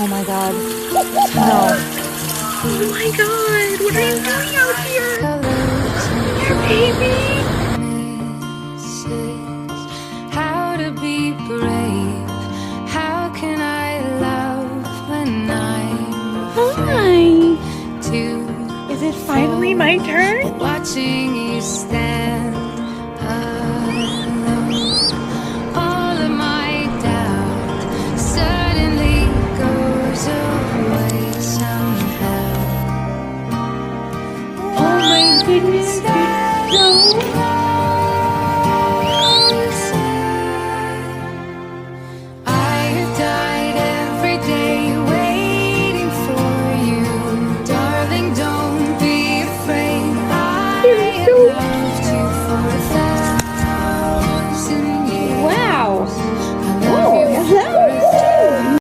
Oh my god. No. Oh my god, what are you doing out here? Your baby. How to be brave? How can I love when I'm Hi. to Is it finally my turn? watching you stand?